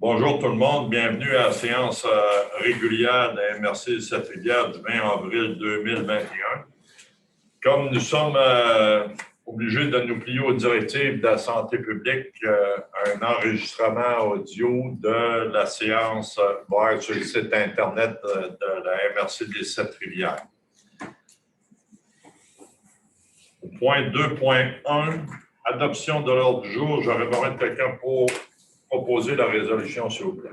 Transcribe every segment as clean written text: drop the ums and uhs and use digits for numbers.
Bonjour tout le monde, bienvenue à la séance régulière de la MRC Sept-Rivières du 20 avril 2021. Comme nous sommes obligés de nous plier aux directives de la santé publique, un enregistrement audio de la séance va être sur le site Internet de la MRC des Sept-Rivières. Au point 2.1, adoption de l'ordre du jour, j'aurais besoin de quelqu'un pour proposer la résolution, s'il vous plaît.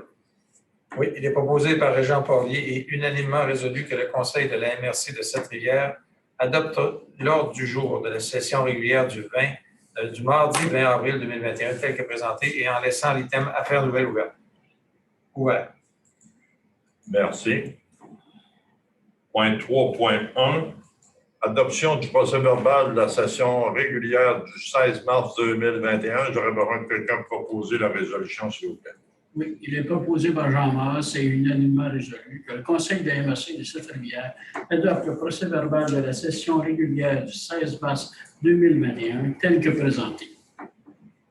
Oui, il est proposé par Régent Porlier et unanimement résolu que le Conseil de la MRC de Sept-Rivières adopte l'ordre du jour de la session régulière du mardi 20 avril 2021 tel que présenté et en laissant l'item Affaires nouvelles ouvert. Merci. Point 3.1. Adoption du procès-verbal de la session régulière du 16 mars 2021. J'aurais besoin de quelqu'un pour proposer la résolution, s'il vous plaît. Oui, il est proposé par Jean Masse et unanimement résolu que le Conseil de la MRC de Sept-Rivières adopte le procès-verbal de la session régulière du 16 mars 2021 tel que présenté.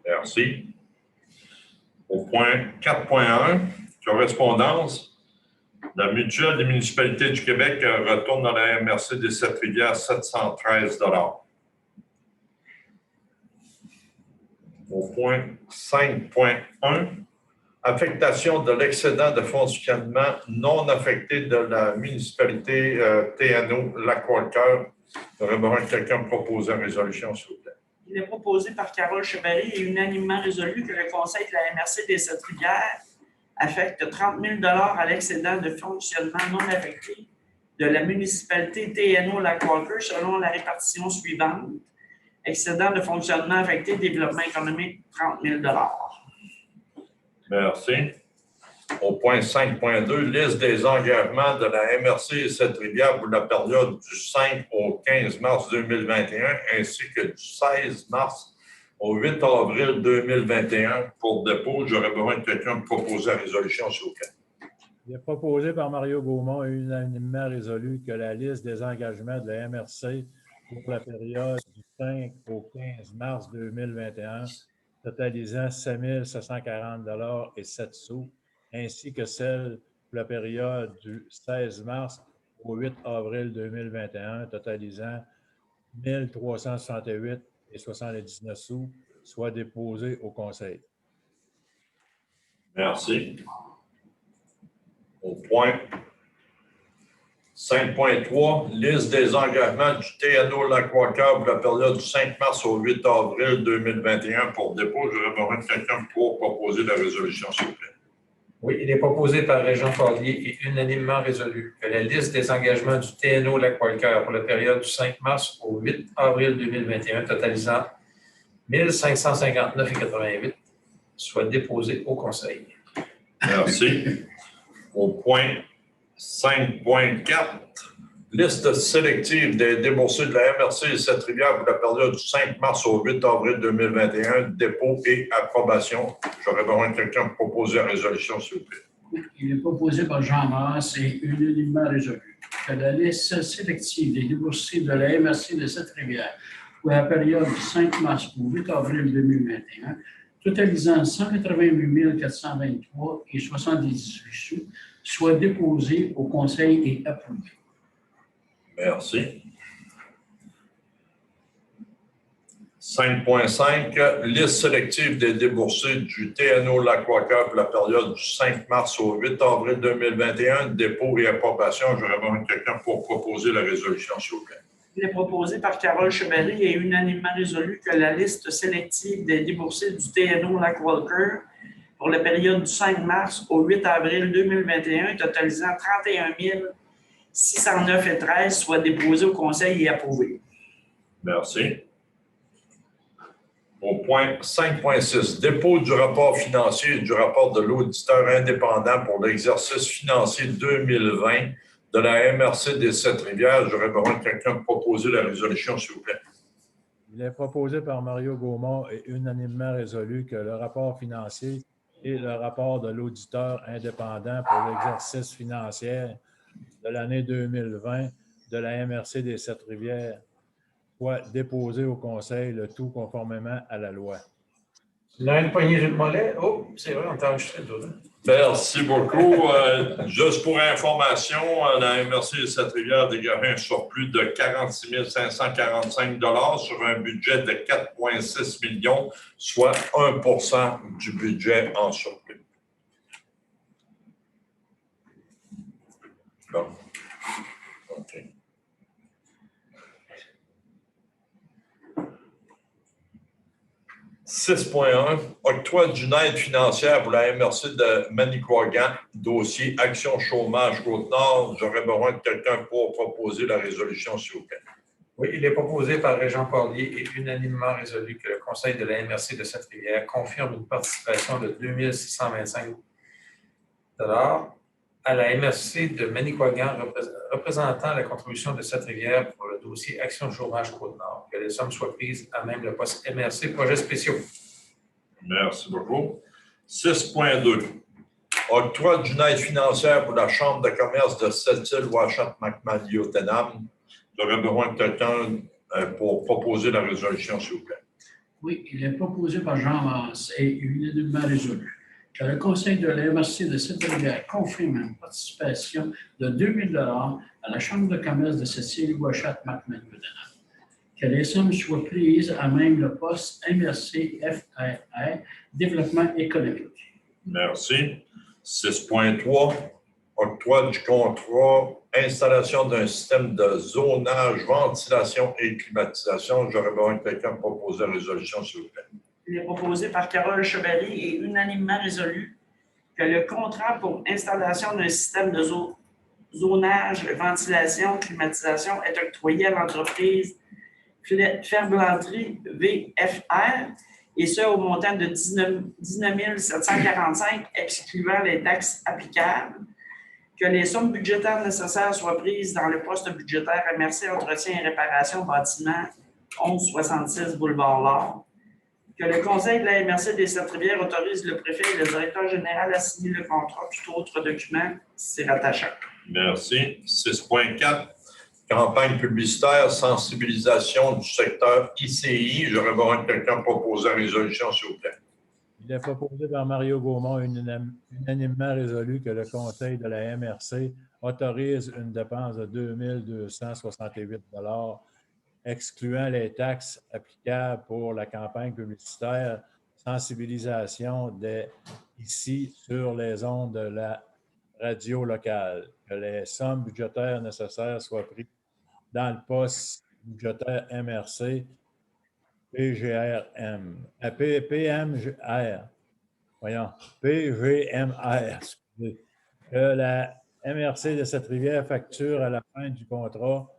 Merci. Au point 4.1, correspondance. La Mutuelle des municipalités du Québec retourne dans la MRC des Sept-Rivières 713 $. Au point 5.1, affectation de l'excédent de fonctionnement non affecté de la municipalité TNO Lac-Walker. J'aurais besoin de quelqu'un pour proposer une résolution, s'il vous plaît. Il est proposé par Carole Chevalier et unanimement résolu que le Conseil de la MRC des Sept-Rivières affecte 30 000 $ à l'excédent de fonctionnement non affecté de la municipalité TNO Lac-Walker selon la répartition suivante. Excédent de fonctionnement affecté, développement économique, 30 000 $. Merci. Au point 5.2, liste des engagements de la MRC Sept-Rivières pour la période du 5 au 15 mars 2021 ainsi que du 16 mars au 8 avril 2021 pour dépôt. J'aurais besoin de quelqu'un pour proposer la résolution, s'il vous plaît. Il est proposé par Mario Gaumont et unanimement résolu que la liste des engagements de la MRC pour la période du 5 au 15 mars 2021, totalisant 7 740 $ et 7 sous, ainsi que celle pour la période du 16 mars au 8 avril 2021, totalisant 1 368 et 79 sous, soit déposé au Conseil. Merci. Au point 5.3, liste des engagements du TNO Lac-Walker pour la période du 5 mars au 8 avril 2021 pour dépôt. J'aurais besoin de quelqu'un pour proposer la résolution, s'il vous plaît. Oui, il est proposé par Régent Porlier et unanimement résolu que la liste des engagements du TNO Lac-Walker pour la période du 5 mars au 8 avril 2021 totalisant 1 559,88 soit déposée au Conseil. Merci. Au point 5.4, liste sélective des déboursés de la MRC Sept-Rivières pour la période du 5 mars au 8 avril 2021, dépôt et approbation. J'aurais besoin de quelqu'un pour proposer la résolution, s'il vous plaît. Il est proposé par Jean Masse et unanimement résolu que la liste sélective des déboursés de la MRC de Sept-Rivières pour la période du 5 mars au 8 avril 2021, totalisant 188 423 et 78 sous, soit déposée au Conseil et approuvée. Merci. 5.5, liste sélective des déboursés du TNO Lac-Walker pour la période du 5 mars au 8 avril 2021, dépôt et approbation. J'aurais besoin de quelqu'un pour proposer la résolution, s'il vous plaît. Il est proposé par Carole Chevalier et unanimement résolu que la liste sélective des déboursés du TNO Lac-Walker pour la période du 5 mars au 8 avril 2021, totalisant 31 609,13 soit déposée au Conseil et approuvée. Merci. Au point 5.6, dépôt du rapport financier et du rapport de l'auditeur indépendant pour l'exercice financier 2020 de la MRC des Sept-Rivières. J'aurais besoin de quelqu'un pour proposer la résolution, s'il vous plaît. Il est proposé par Mario Gaumont et unanimement résolu que le rapport financier et le rapport de l'auditeur indépendant pour l'exercice financier de l'année 2020 de la MRC des Sept-Rivières soit déposé au Conseil, le tout conformément à la loi. Il y en a une poignée de mollet. Oh, c'est vrai, on t'a enregistré d'autres. Merci beaucoup. Juste pour information, la MRC de Cette-Rivière a dégagé un surplus de 46 545 sur un budget de 4,6 millions, soit 1 du budget en surplus. Bon. OK. « 6.1. Octroi d'une aide financière pour la MRC de Manicouagan, dossier Action Chômage Côte-Nord. J'aurais besoin de quelqu'un pour proposer la résolution, s'il vous plaît. Oui, il est proposé par Régent Porlier et unanimement résolu que le Conseil de la MRC de Cette-Rivière confirme une participation de 2 625 à la MRC de Manicouagan représentant la contribution de Cette-Rivière pour le dossier Action Chômage Côte-Nord. Que les sommes soient prises à même le poste MRC Projets spéciaux. Merci beaucoup. 6.2. Octroi d'une aide financière pour la Chambre de commerce de Sept-Îles-Ouachata-Macmahon-Tenam. J'aurais besoin de quelqu'un pour proposer la résolution, s'il vous plaît. Oui, il est proposé par Jean Masse et unanimement résolu que le Conseil de la MRC de Cette-Rivière confirme une participation de 2 000 à la Chambre de commerce de Sept-Îles-Ouachata-Macmahon-Tenam. Que les sommes soient prises à même le poste MRC FRR Développement économique. Merci. 6.3. Octroi du contrat installation d'un système de zonage, ventilation et climatisation. J'aurais besoin de quelqu'un pour proposer la résolution, s'il vous plaît. Il est proposé par Carole Chevalier et unanimement résolu que le contrat pour installation d'un système de zonage, ventilation, climatisation est octroyé à l'entreprise Ferblanterie VFR, et ce au montant de 19 745, excluant les taxes applicables. Que les sommes budgétaires nécessaires soient prises dans le poste budgétaire MRC Entretien et réparation bâtiment 1166 Boulevard L'Or. Que le Conseil de la MRC des Sept-Rivières autorise le préfet et le directeur général à signer le contrat, tout autre document s'y rattachant. Merci. 6.4. Campagne publicitaire, sensibilisation du secteur ICI. J'aurais besoin de quelqu'un pour proposer la résolution, s'il vous plaît. Il est proposé par Mario Gaumont unanimement résolu que le Conseil de la MRC autorise une dépense de 2 268 excluant les taxes applicables pour la campagne publicitaire, sensibilisation ici sur les ondes de la radio locale. Que les sommes budgétaires nécessaires soient prises dans le poste budgétaire MRC PGMR. Excusez. Que la MRC de Cette-Rivière facture à la fin du contrat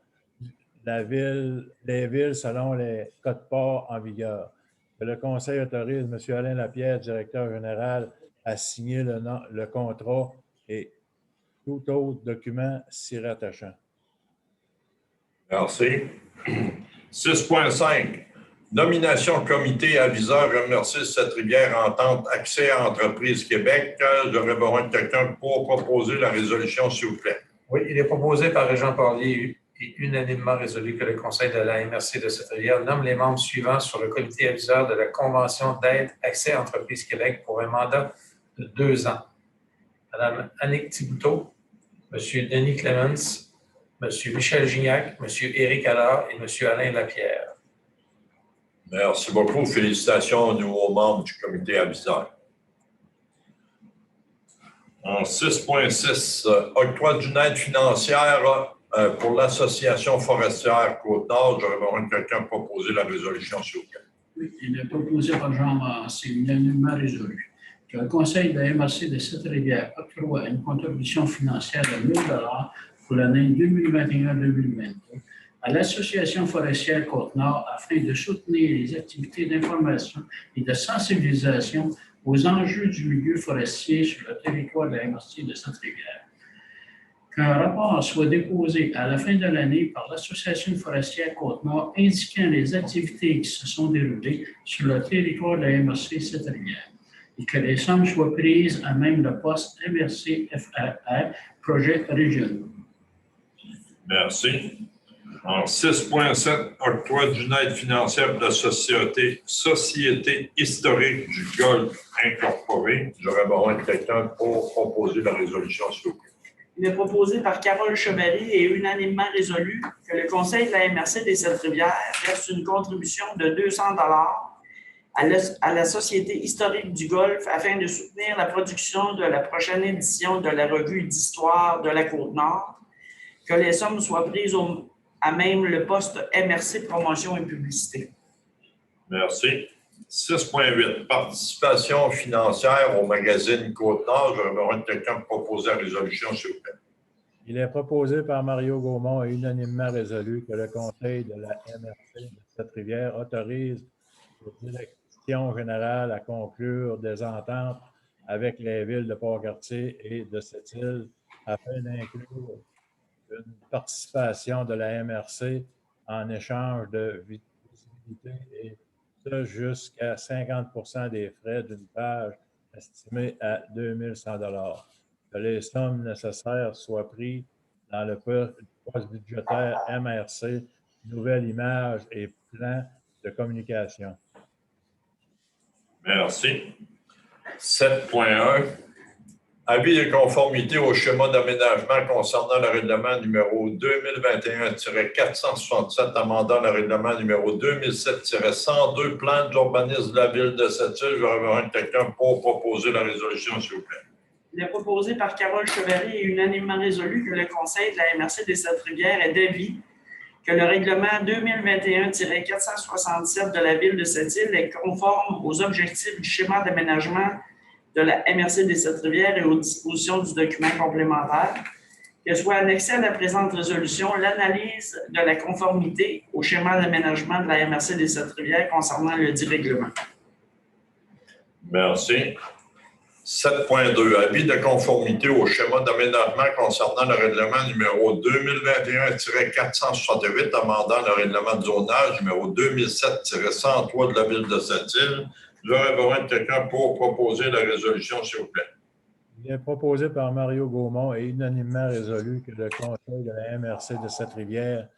les villes selon les codes-parts en vigueur. Que le Conseil autorise M. Alain Lapierre, directeur général, à signer le contrat et tout autre document s'y rattachant. Merci. 6.5. Nomination comité aviseur MRC Cette-Rivière Entente Accès à Entreprise Québec. J'aurais besoin de quelqu'un pour proposer la résolution, s'il vous plaît. Oui, il est proposé par Régent Porlier et unanimement résolu que le Conseil de la MRC de Cette-Rivière nomme les membres suivants sur le comité aviseur de la Convention d'aide Accès à Entreprise Québec pour un mandat de 2 ans. Mme Annick Thibouteau, M. Denis Clemens, M. Michel Gignac, M. Éric Allard et M. Alain Lapierre. Merci beaucoup. Félicitations aux nouveaux membres du comité aviseur. En 6.6, octroi d'une aide financière pour l'Association forestière Côte-Nord. J'aurais besoin de quelqu'un pour proposer la résolution, s'il vous plaît. Oui, il est proposé par Jean Masse et unanimement résolu que le Conseil de la MRC de Cette-Rivière octroie une contribution financière de 1 000 pour l'année 2021-2022 à l'Association forestière Côte-Nord afin de soutenir les activités d'information et de sensibilisation aux enjeux du milieu forestier sur le territoire de la MRC de Cette-Rivière. Qu'un rapport soit déposé à la fin de l'année par l'Association forestière Côte-Nord indiquant les activités qui se sont déroulées sur le territoire de la MRC Cette-Rivière et que les sommes soient prises à même le poste MRC FRR, projet régional. Merci. En 6.7, octroi d'une aide financière de la Société historique du Golfe incorporée. J'aurais besoin de quelqu'un pour proposer la résolution, s'il vous plaît. Il est proposé par Carole Chevary et unanimement résolu que le Conseil de la MRC des Sept-Rivières verse une contribution de 200 à la Société historique du Golfe afin de soutenir la production de la prochaine édition de la revue d'histoire de la Côte-Nord, que les sommes soient prises à même le poste MRC Promotion et Publicité. Merci. 6.8, participation financière au magazine Côte-Nord. J'aurais besoin de quelqu'un pour proposer la résolution, s'il vous plaît. Il est proposé par Mario Gaumont et unanimement résolu que le Conseil de la MRC de Sept-Rivières autorise la direction générale à conclure des ententes avec les villes de Port-Cartier et de Sept-Îles afin d'inclure une participation de la MRC en échange de visibilité et ce jusqu'à 50% des frais d'une page estimée à 2100 $. Que les sommes nécessaires soient prises dans le poste budgétaire MRC, nouvelle image et plan de communication. Merci. 7.1, avis de conformité au schéma d'aménagement concernant le règlement numéro 2021-467, amendant le règlement numéro 2007-102, plan d'urbanisme de la ville de Sept-Îles. J'aurais besoin de quelqu'un pour proposer la résolution, s'il vous plaît. Il est proposé par Carole Chevary et unanimement résolu que le Conseil de la MRC des Sept-Rivières est d'avis que le règlement 2021-467 de la ville de Sept-Îles est conforme aux objectifs du schéma d'aménagement de la MRC des Sept-Rivières et aux dispositions du document complémentaire, que soit annexé à la présente résolution l'analyse de la conformité au schéma d'aménagement de la MRC des Sept-Rivières concernant le dit règlement. Merci. 7.2, avis de conformité au schéma d'aménagement concernant le règlement numéro 2021-468, amendant le règlement de zonage numéro 2007-103 de la ville de Sept-Îles. J'aurais besoin de quelqu'un pour proposer la résolution, s'il vous plaît. Il est proposé par Mario Gaumont et unanimement résolu que le Conseil de la MRC de Sept-Rivières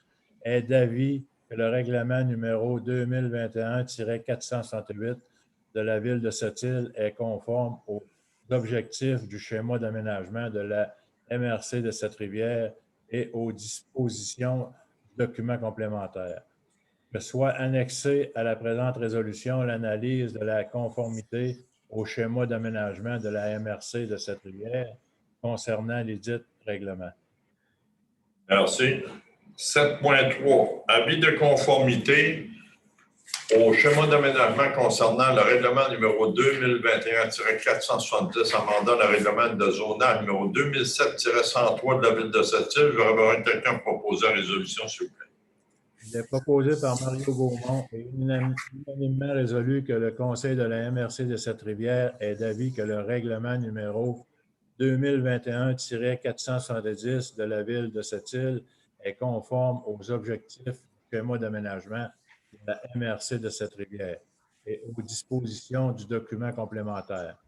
est d'avis que le règlement numéro 2021-468 de la ville de Sept-Îles est conforme aux objectifs du schéma d'aménagement de la MRC de Sept-Rivières et aux dispositions du document complémentaire. Que soit annexé à la présente résolution l'analyse de la conformité au schéma d'aménagement de la MRC de Sept-Rivières concernant les dits règlements. Merci. 7.3, avis de conformité au schéma d'aménagement concernant le règlement numéro 2021-470, amendant le règlement de zonage numéro 2007-103 de la ville de Sept-Îles. J'aurais besoin de quelqu'un pour proposer la résolution, s'il vous plaît. Il est proposé par Mario Gaumont et unanimement résolu que le Conseil de la MRC de Sept-Rivières est d'avis que le règlement numéro 2021-470 de la ville de Sept-Îles est conforme aux objectifs du schéma d'aménagement de la MRC de Sept-Rivières et aux dispositions du document complémentaire.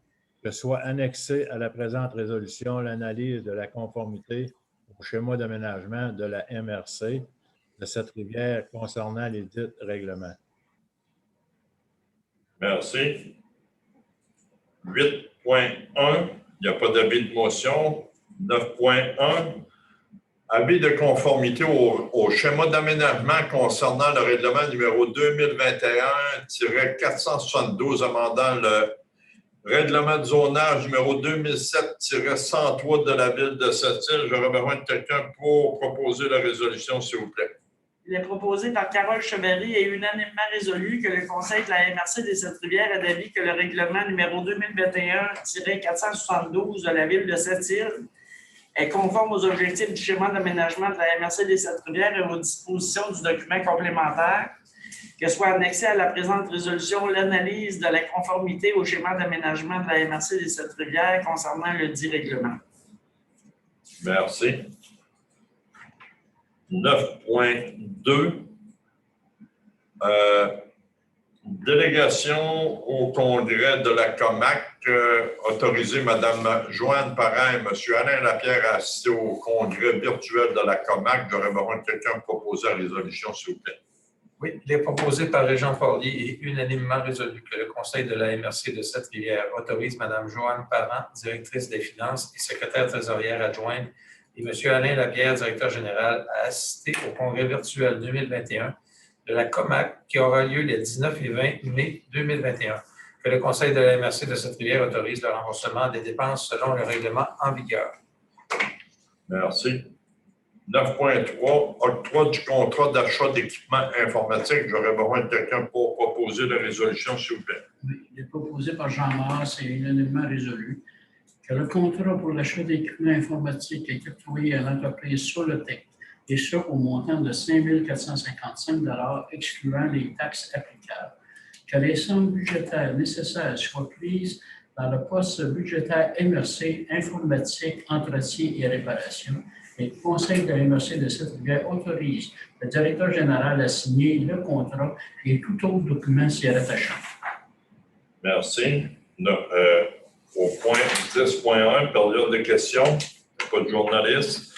Que soit annexé à la présente résolution l'analyse de la conformité au schéma d'aménagement de la MRC de Sept-Rivières concernant les dits règlements. Merci. 8.1, il n'y a pas d'avis de motion. 9.1, avis de conformité au schéma d'aménagement concernant le règlement numéro 2021-472, amendant le règlement de zonage numéro 2007-103 de la ville de Sept-Îles. J'aurais besoin de quelqu'un pour proposer la résolution, s'il vous plaît. Il est proposé par Carole Chevary et unanimement résolu que le Conseil de la MRC des Sept-Rivières est d'avis que le règlement numéro 2021-472 de la ville de Sept-Îles est conforme aux objectifs du schéma d'aménagement de la MRC des Sept-Rivières et aux dispositions du document complémentaire, que soit annexé à la présente résolution l'analyse de la conformité au schéma d'aménagement de la MRC des Sept-Rivières concernant le dit règlement. Merci. 9.2, délégation au congrès de la COMAC autoriser Mme Joanne Parent et M. Alain Lapierre à assister au congrès virtuel de la COMAC. J'aurais besoin de quelqu'un pour proposer la résolution, s'il vous plaît. Oui, il est proposé par Régent Porlier et unanimement résolu que le Conseil de la MRC de Sept-Rivières autorise Mme Joanne Parent, directrice des finances et secrétaire trésorière adjointe, et M. Alain Lapierre, directeur général, à assister au congrès virtuel 2021 de la COMAC qui aura lieu les 19 et 20 mai 2021. Que le Conseil de la MRC de Sept-Rivières autorise le remboursement des dépenses selon le règlement en vigueur. Merci. 9.3, octroi du contrat d'achat d'équipements informatiques. J'aurais besoin de quelqu'un pour proposer la résolution, s'il vous plaît. Oui, il est proposé par Jean Masse et unanimement résolu que le contrat pour l'achat d'équipements informatiques est octroyé à l'entreprise Solotech, et ce au montant de 5 455 $ excluant les taxes applicables. Que les sommes budgétaires nécessaires soient prises dans le poste budgétaire MRC, informatique, entretien et réparation. Et le Conseil de la MRC de Sept-Rivières autorise le directeur général à signer le contrat et tout autre document s'y rattachant. Merci. Au point 10.1, période de questions, pas de journaliste.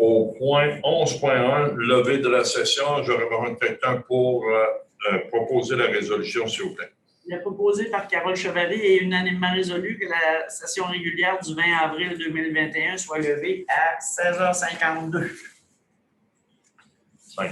Au point 11.1, levée de la session, j'aurais besoin de quelqu'un pour proposer la résolution, s'il vous plaît. Il est proposé par Carole Chevalier et unanimement résolu que la session régulière du 20 avril 2021 soit levée à 16h52. 5.